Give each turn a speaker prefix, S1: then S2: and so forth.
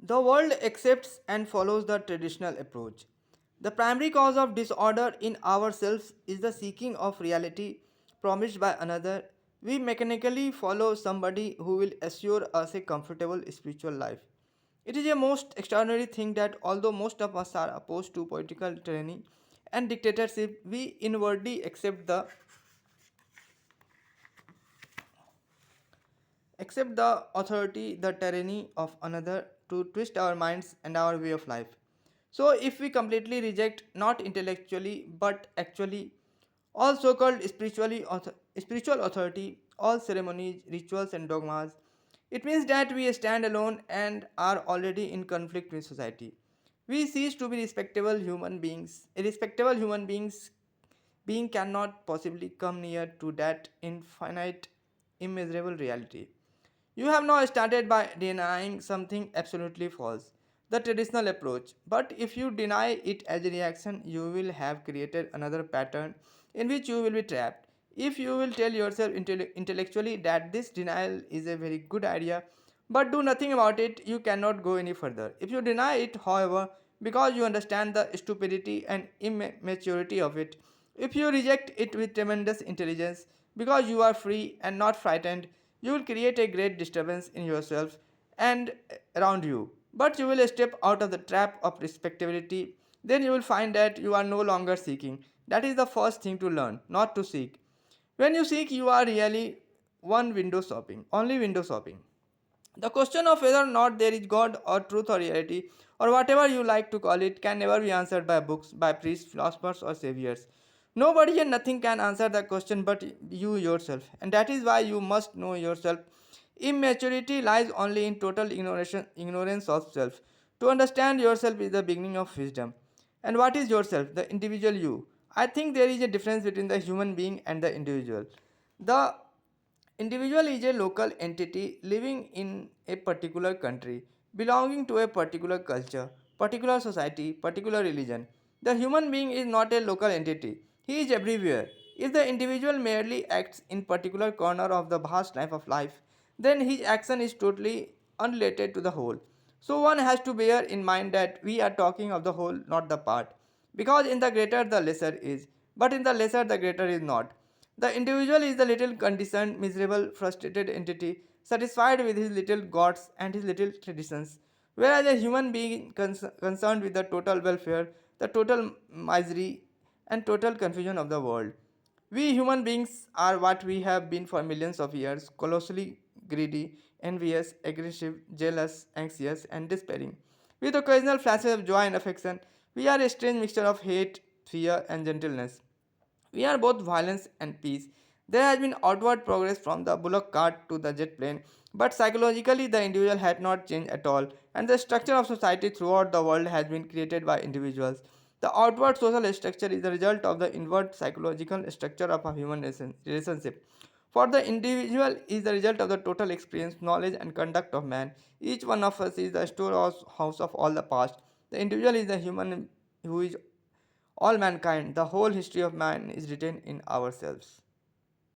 S1: The world accepts and follows the traditional approach. The primary cause of disorder in ourselves is the seeking of reality promised by another. We mechanically follow somebody who will assure us a comfortable spiritual life. It is a most extraordinary thing that although most of us are opposed to political tyranny and dictatorship, we inwardly accept the authority, the tyranny of another to twist our minds and our way of life. So, if we completely reject, not intellectually but actually, all so called spiritual authority, all ceremonies, rituals, and dogmas, it means that we stand alone and are already in conflict with society. We cease to be respectable human beings. A respectable human being cannot possibly come near to that infinite, immeasurable reality. You have now started by denying something absolutely false, the traditional approach. But if you deny it as a reaction, you will have created another pattern in which you will be trapped. If you will tell yourself intellectually that this denial is a very good idea, but do nothing about it, you cannot go any further. If you deny it, however, because you understand the stupidity and immaturity of it, if you reject it with tremendous intelligence, because you are free and not frightened, you will create a great disturbance in yourself and around you. But you will step out of the trap of respectability. Then you will find that you are no longer seeking. That is the first thing to learn, not to seek. When you seek, you are really only window shopping. The question of whether or not there is God or truth or reality or whatever you like to call it can never be answered by books, by priests, philosophers, or saviors. Nobody and nothing can answer the question but you yourself, and that is why you must know yourself. Immaturity lies only in total ignorance of self. To understand yourself is the beginning of wisdom. And what is yourself? The individual you. I think there is a difference between the human being and the individual. The individual is a local entity living in a particular country, belonging to a particular culture, particular society, particular religion. The human being is not a local entity. He is everywhere. If the individual merely acts in particular corner of the vast life of life, then his action is totally unrelated to the whole. So one has to bear in mind that we are talking of the whole, not the part. Because in the greater the lesser is, but in the lesser the greater is not. The individual is the little conditioned, miserable, frustrated entity, satisfied with his little gods and his little traditions, whereas a human being concerned with the total welfare, the total misery, and total confusion of the world. We human beings are what we have been for millions of years, colossally greedy, envious, aggressive, jealous, anxious, and despairing. With occasional flashes of joy and affection, we are a strange mixture of hate, fear, and gentleness. We are both violence and peace. There has been outward progress from the bullock cart to the jet plane, but psychologically the individual had not changed at all, and the structure of society throughout the world has been created by individuals. The outward social structure is the result of the inward psychological structure of a human relationship. For the individual is the result of the total experience, knowledge, and conduct of man. Each one of us is the storehouse of all the past. The individual is the human who is all mankind. The whole history of man is written in ourselves.